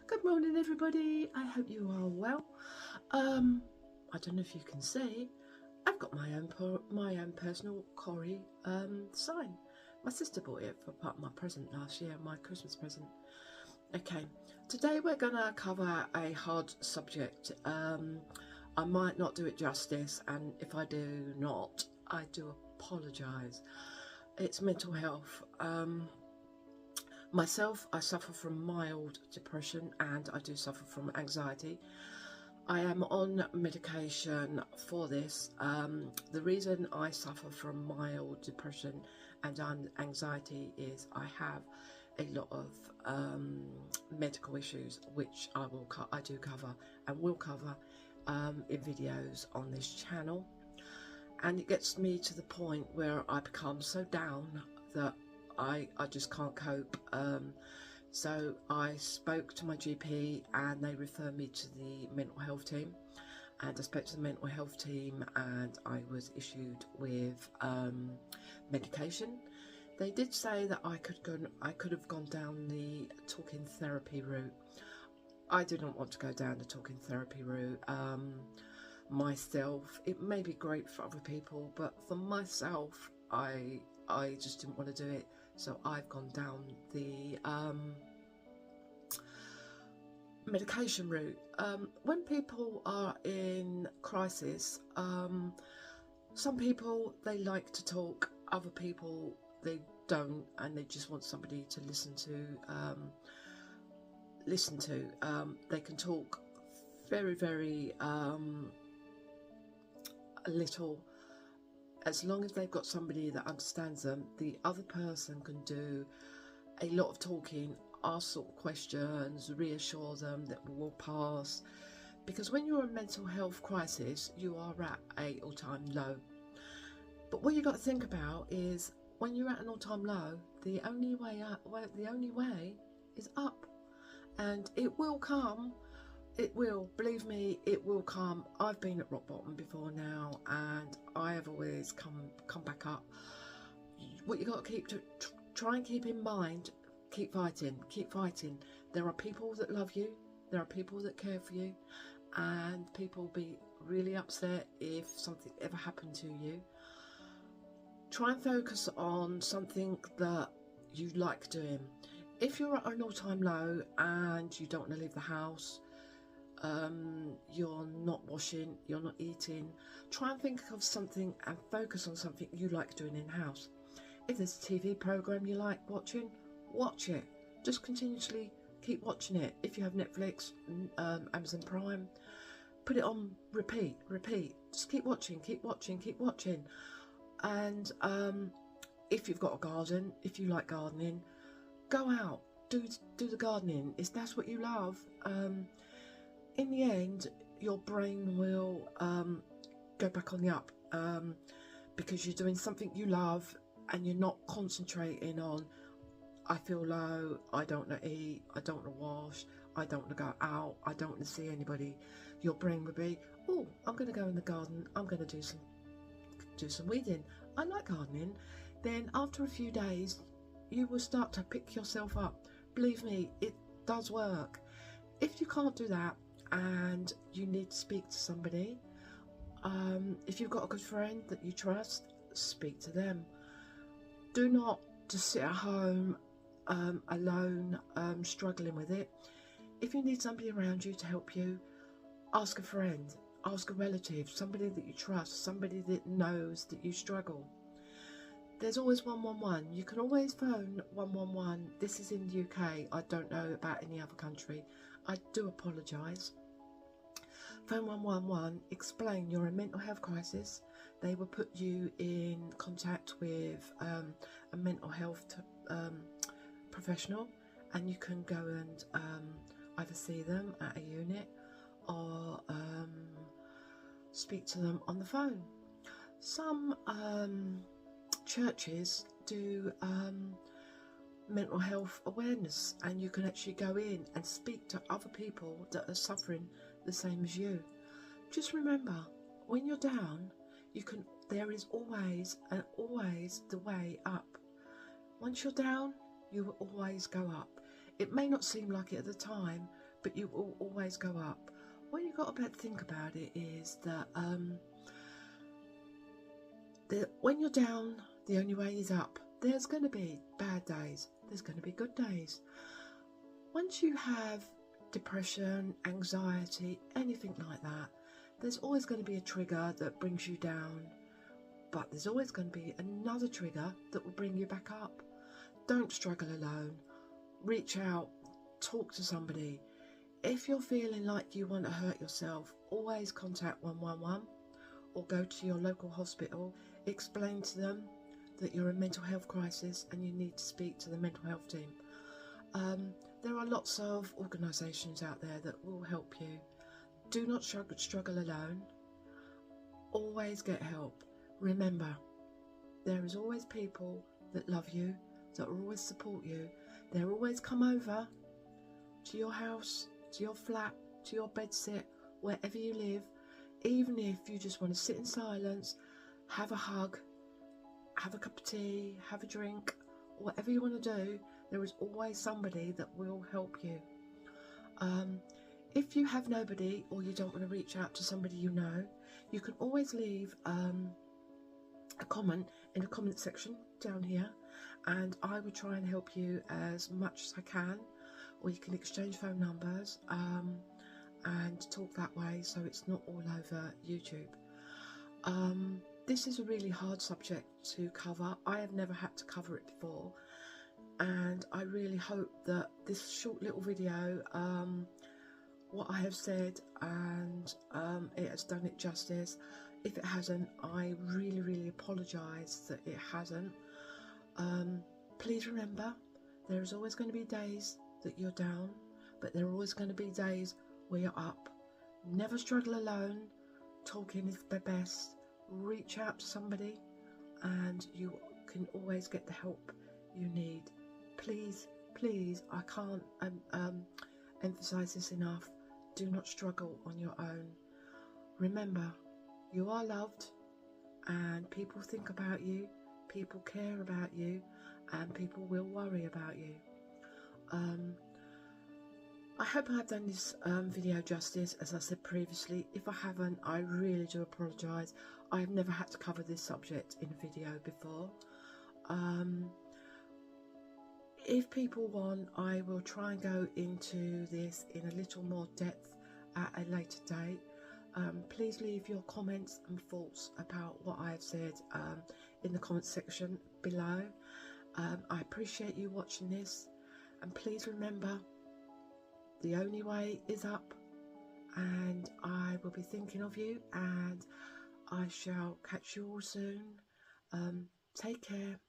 Good morning, everybody. I hope you are well. I don't know if you can see, I've got my own personal Corrie sign. My sister bought it for part of my present last year, my Christmas present. Okay, today we're gonna cover a hard subject. I might not do it justice, and if I do not, I do apologise. It's mental health. Myself, I suffer from mild depression and I do suffer from anxiety. I am on medication for this. The reason I suffer from mild depression and anxiety is I have a lot of medical issues, which I do cover and will cover in videos on this channel. And it gets me to the point where I become so down that I just can't cope. So I spoke to my GP and they referred me to the mental health team, and I spoke to the mental health team and I was issued with medication. They did say that I could have gone down the talking therapy route. I do not want to go down the talking therapy route myself. It may be great for other people, but for myself, I just didn't want to do it. So I've gone down the medication route. When people are in crisis, some people, they like to talk, other people they don't, and they just want somebody to listen to. They can talk very little. As long as they've got somebody that understands them, the other person can do a lot of talking, ask sort of questions, reassure them that we will pass. Because when you're in a mental health crisis, you are at an all-time low. But what you've got to think about is when you're at an all-time low, the only way is up. And it will come. It will, believe me, it will come. I've been at rock bottom before now, and I have always come back up. What you got to try and keep in mind, keep fighting. There are people that love you, there are people that care for you, and people will be really upset if something ever happened to you. Try and focus on something that you like doing. If you're at an all-time low and you don't want to leave the house, you're not washing, you're not eating, try and think of something and focus on something you like doing in house. If there's a TV program you like watching, watch it. Just continuously keep watching it. If you have Netflix, Amazon Prime, put it on repeat. Just keep watching. And if you've got a garden, if you like gardening, go out, do the gardening. If that's what you love, in the end, your brain will go back on the up, because you're doing something you love and you're not concentrating on, I feel low, I don't want to eat, I don't want to wash, I don't want to go out, I don't want to see anybody. Your brain will be, oh, I'm going to go in the garden, I'm going to do some weeding. I like gardening. Then after a few days, you will start to pick yourself up. Believe me, it does work. If you can't do that, and you need to speak to somebody, if you've got a good friend that you trust, speak to them. Do not just sit at home alone, struggling with it. If you need somebody around you to help you, ask a friend, ask a relative, somebody that you trust, somebody that knows that you struggle. There's always 111. You can always phone 111. This is in the UK. I don't know about any other country. I do apologise. Phone 111, explain you're in a mental health crisis. They will put you in contact with a mental health professional, and you can go and either see them at a unit or speak to them on the phone. Some churches do mental health awareness, and you can actually go in and speak to other people that are suffering the same as you. Just remember, when you're down, there is always the way up. Once you're down, you will always go up. It may not seem like it at the time, but you will always go up. What you've got to think about it is that when you're down, the only way is up. There's going to be bad days, there's going to be good days. Once you have depression, anxiety, anything like that, there's always going to be a trigger that brings you down, but there's always going to be another trigger that will bring you back up. Don't struggle alone. Reach out, talk to somebody. If you're feeling like you want to hurt yourself, always contact 111 or go to your local hospital. Explain to them that you're in a mental health crisis and you need to speak to the mental health team. There are lots of organisations out there that will help you. Do not struggle alone. Always get help. Remember, there is always people that love you, that will always support you. They'll always come over to your house, to your flat, to your bedsit, wherever you live. Even if you just want to sit in silence, have a hug, have a cup of tea, have a drink, whatever you want to do, there is always somebody that will help you. If you have nobody, or you don't want to reach out to somebody you know, you can always leave a comment in the comment section down here, and I will try and help you as much as I can, or you can exchange phone numbers and talk that way, so it's not all over YouTube. This is a really hard subject to cover. I have never had to cover it before, and I really hope that this short little video, what I have said, and it has done it justice. If it hasn't, I really apologise that it hasn't. Please remember, there is always going to be days that you're down, but there are always going to be days where you're up. Never struggle alone. Talking is the best. Reach out to somebody and you can always get the help you need. Please, I can't emphasize this enough. Do not struggle on your own. Remember, you are loved, and people think about you, people care about you, and people will worry about you. I hope I've done this video justice, as I said previously. If I haven't, I really do apologise. I have never had to cover this subject in a video before. If people want, I will try and go into this in a little more depth at a later date. Please leave your comments and thoughts about what I have said in the comment section below. I appreciate you watching this, and please remember, the only way is up, and I will be thinking of you, and I shall catch you all soon. Take care.